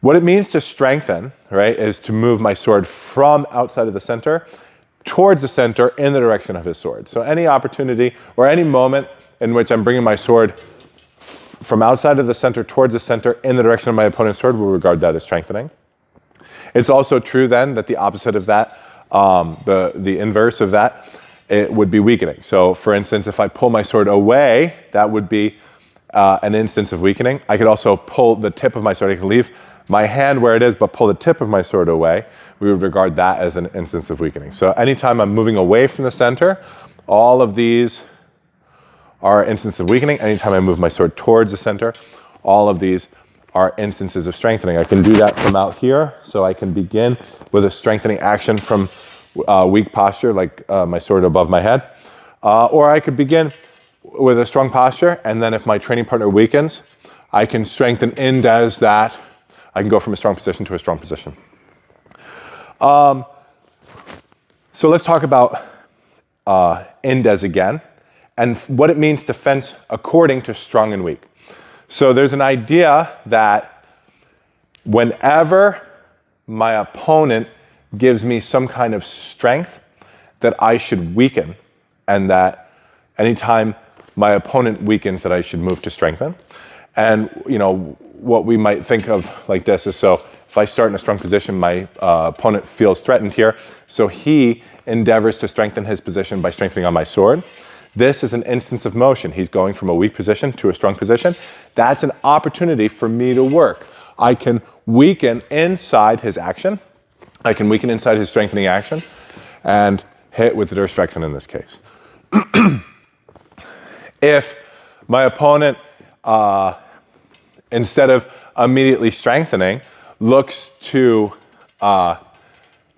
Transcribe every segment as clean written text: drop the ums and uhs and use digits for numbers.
What it means to strengthen, right, is to move my sword from outside of the center towards the center in the direction of his sword. So any opportunity or any moment in which I'm bringing my sword from outside of the center towards the center in the direction of my opponent's sword, we'll regard that as strengthening. It's also true then that the opposite of that, the inverse of that, it would be weakening. So for instance, if I pull my sword away, that would be an instance of weakening. I could also pull the tip of my sword. I can leave my hand where it is, but pull the tip of my sword away. We would regard that as an instance of weakening. So anytime I'm moving away from the center, all of these are instances of weakening. Anytime I move my sword towards the center, all of these are instances of strengthening. I can do that from out here. So I can begin with a strengthening action from weak posture, like my sword above my head. Or I could begin with a strong posture, and then if my training partner weakens, I can strengthen Indes that. I can go from a strong position to a strong position. So let's talk about Indes again, and what it means to fence according to strong and weak. So there's an idea that whenever my opponent gives me some kind of strength, that I should weaken, and that anytime my opponent weakens, that I should move to strengthen. And you know, what we might think of like this is, so if I start in a strong position, my opponent feels threatened here, so he endeavors to strengthen his position by strengthening on my sword. This is an instance of motion. He's going from a weak position to a strong position. That's an opportunity for me to work. I can weaken inside his action. I can weaken inside his strengthening action and hit with the Frequens in this case. If my opponent, instead of immediately strengthening, looks to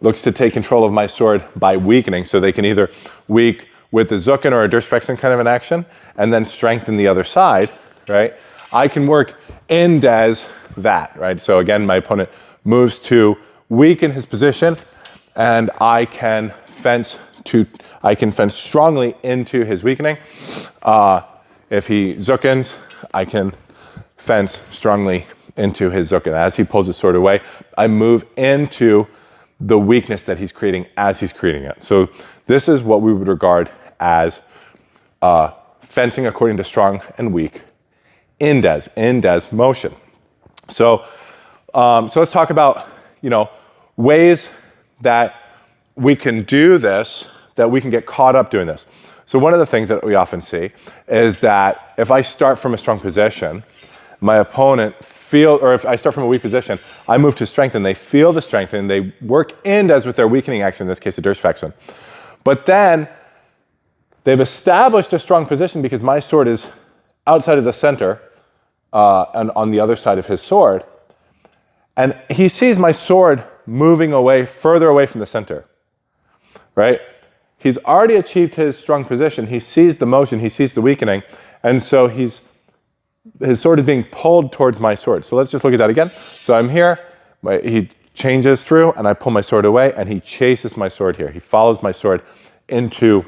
take control of my sword by weakening, so they can either weak with the Zucken or a Frequens kind of an action, and then strengthen the other side, right? I can work Indes that, right? So again, my opponent moves to weaken his position, and I can fence strongly into his weakening. If he Zuckens, I can fence strongly into his Zucken. As he pulls his sword away, I move into the weakness that he's creating as he's creating it. So this is what we would regard as fencing according to strong and weak. Indes motion. So let's talk about, you know, ways that we can do this, that we can get caught up doing this. So one of the things that we often see is that if I start from a strong position, my opponent or if I start from a weak position, I move to strengthen. They feel the strengthening. They work Indes with their weakening action, in this case, the Frequens. But then they've established a strong position because my sword is outside of the center and on the other side of his sword. And he sees my sword moving away, further away from the center, right? He's already achieved his strong position. He sees the motion, he sees the weakening, and so his sword is being pulled towards my sword. So let's just look at that again. So I'm here, he changes through, and I pull my sword away, and he chases my sword here. He follows my sword into,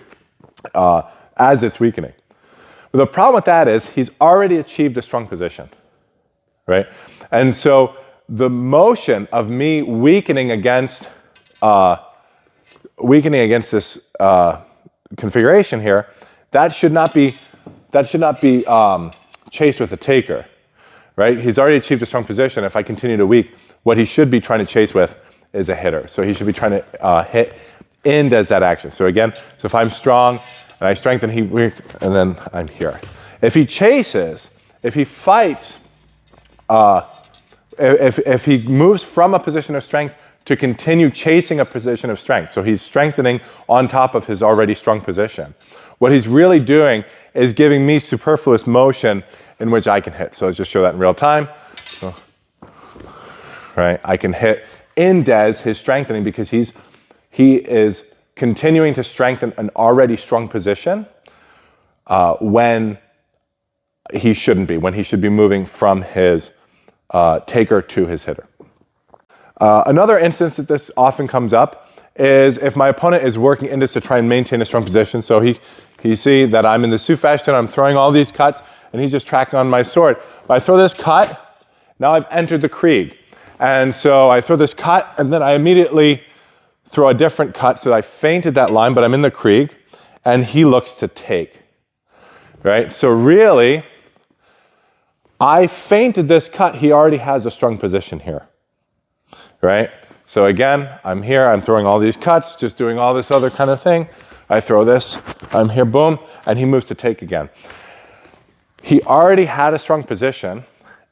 as it's weakening. But the problem with that is he's already achieved a strong position, right? And so the motion of me weakening against this configuration here, that should not be chased with a taker, right? He's already achieved a strong position. If I continue to weak, what he should be trying to chase with is a hitter. So he should be trying to hit Indes that action. So again, so if I'm strong and I strengthen, he weaks, and then I'm here. If he chases, if he fights, if he moves from a position of strength to continue chasing a position of strength, so he's strengthening on top of his already strong position, what he's really doing is giving me superfluous motion in which I can hit. So let's just show that in real time. So, right, I can hit Indes his strengthening because he is continuing to strengthen an already strong position when he shouldn't be, when he should be moving from his taker to his hitter. Another instance that this often comes up is if my opponent is working Indes to try and maintain a strong position. So he see that I'm in the Sufechten, I'm throwing all these cuts, and he's just tracking on my sword. If I throw this cut, now I've entered the Krieg. And so I throw this cut, and then I immediately throw a different cut. So I feinted that line, but I'm in the Krieg, and he looks to take, right? So really, I feinted this cut. He already has a strong position here, right? So again, I'm here, I'm throwing all these cuts, just doing all this other kind of thing. I throw this, I'm here, boom, and he moves to take again. He already had a strong position.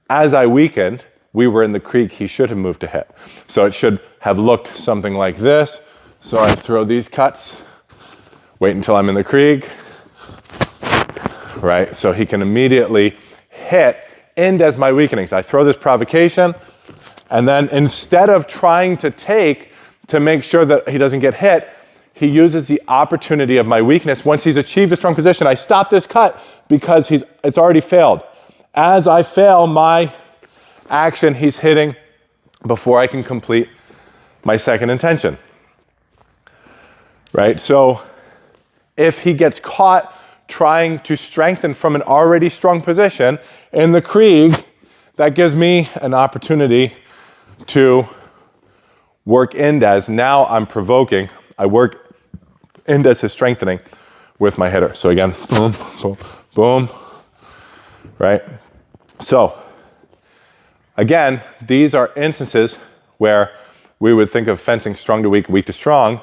As I weakened, we were in the Krieg, he should have moved to hit. So it should have looked something like this. So I throw these cuts, wait until I'm in the Krieg, right? So he can immediately hit Indes my weakenings. I throw this provocation, and then instead of trying to take to make sure that he doesn't get hit, he uses the opportunity of my weakness. Once he's achieved a strong position, I stop this cut because it's already failed. As I fail my action, he's hitting before I can complete my second intention, right? So if he gets caught trying to strengthen from an already strong position in the Krieg, that gives me an opportunity to work Indes. Now I'm provoking. I work Indes is strengthening with my hitter. So again, boom, boom, boom, right? So again, these are instances where we would think of fencing strong to weak, weak to strong,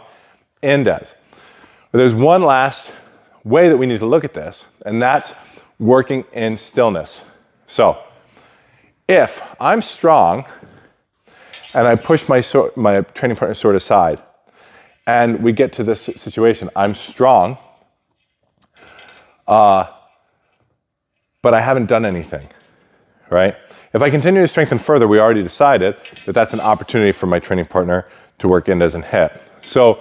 Indes. But there's one last way that we need to look at this, and that's working in stillness. So if I'm strong and I push my training partner's sword aside, and we get to this situation, I'm strong, but I haven't done anything, right? If I continue to strengthen further, we already decided that that's an opportunity for my training partner to work Indes and hit. So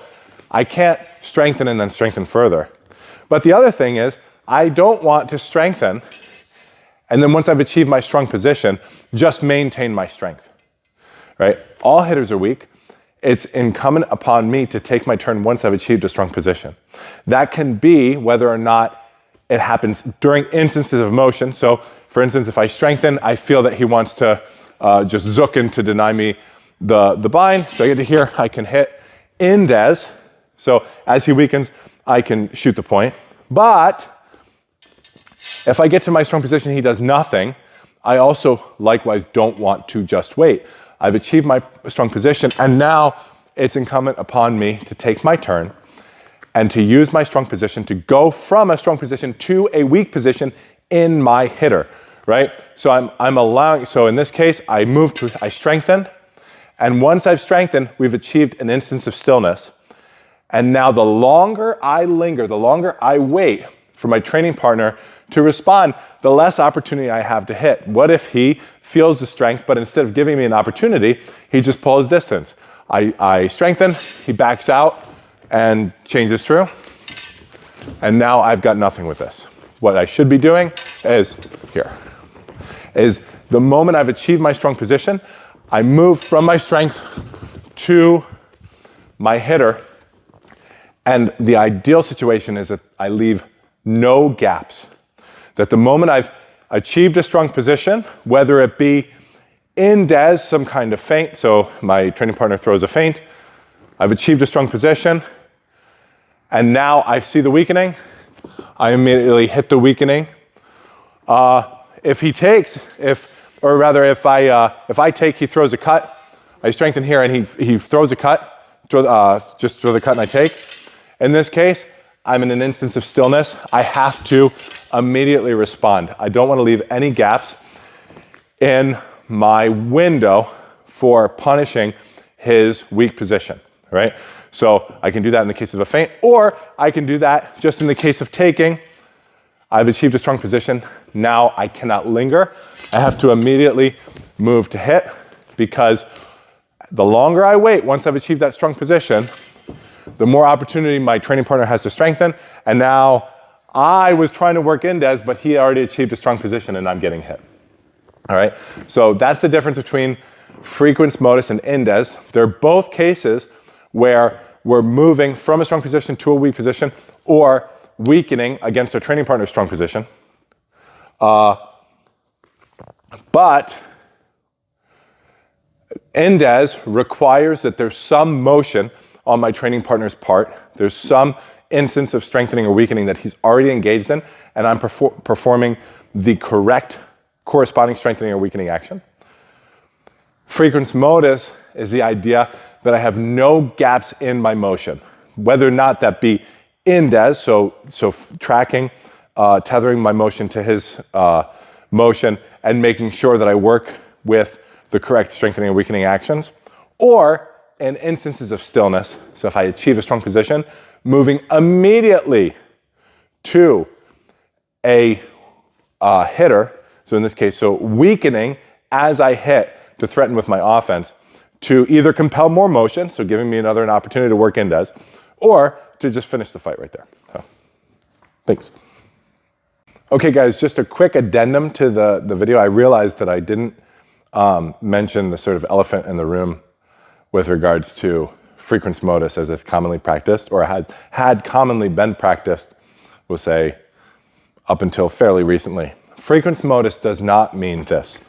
I can't strengthen and then strengthen further. But the other thing is, I don't want to strengthen, and then once I've achieved my strong position, just maintain my strength, right? All hitters are weak. It's incumbent upon me to take my turn once I've achieved a strong position. That can be whether or not it happens during instances of motion. So for instance, if I strengthen, I feel that he wants to just zook in to deny me the bind. So I get to here, I can hit Indes. So as he weakens, I can shoot the point. But if I get to my strong position, he does nothing, I also likewise don't want to just wait. I've achieved my strong position, and now it's incumbent upon me to take my turn and to use my strong position to go from a strong position to a weak position in my hitter, right? So I'm allowing, so in this case, I strengthen, and once I've strengthened, we've achieved an instance of stillness. And now the longer I linger, the longer I wait for my training partner to respond, the less opportunity I have to hit. What if he feels the strength, but instead of giving me an opportunity, he just pulls distance? I strengthen, he backs out and changes through. And now I've got nothing with this. What I should be doing is the moment I've achieved my strong position, I move from my strength to my hitter. And the ideal situation is that I leave no gaps. That the moment I've achieved a strong position, whether it be Indes, some kind of feint, so my training partner throws a feint, I've achieved a strong position, and now I see the weakening, I immediately hit the weakening. If he takes, if I take, he throws a cut, I strengthen here and he throws a cut, just throw the cut and I take. In this case, I'm in an instance of stillness. I have to immediately respond. I don't want to leave any gaps in my window for punishing his weak position, right? So I can do that in the case of a feint, or I can do that just in the case of taking. I've achieved a strong position. Now I cannot linger. I have to immediately move to hit, because the longer I wait, once I've achieved that strong position, the more opportunity my training partner has to strengthen. And now I was trying to work Indes, but he already achieved a strong position and I'm getting hit. All right, so that's the difference between frequence, modus, and Indes. They're both cases where we're moving from a strong position to a weak position, or weakening against our training partner's strong position. But Indes requires that there's some motion on my training partner's part. There's some instance of strengthening or weakening that he's already engaged in, and I'm performing the correct corresponding strengthening or weakening action. Frequence modus is the idea that I have no gaps in my motion, whether or not that be Indes, so tracking, tethering my motion to his motion and making sure that I work with the correct strengthening and weakening actions, or in instances of stillness, so if I achieve a strong position, moving immediately to a hitter, so in this case, so weakening as I hit to threaten with my offense, to either compel more motion, so giving me an opportunity to work Indes, or to just finish the fight right there. So, thanks. Okay guys, just a quick addendum to the video. I realized that I didn't mention the sort of elephant in the room with regards to frequence modus as it's commonly practiced, or had commonly been practiced, we'll say, up until fairly recently. Frequence modus does not mean this.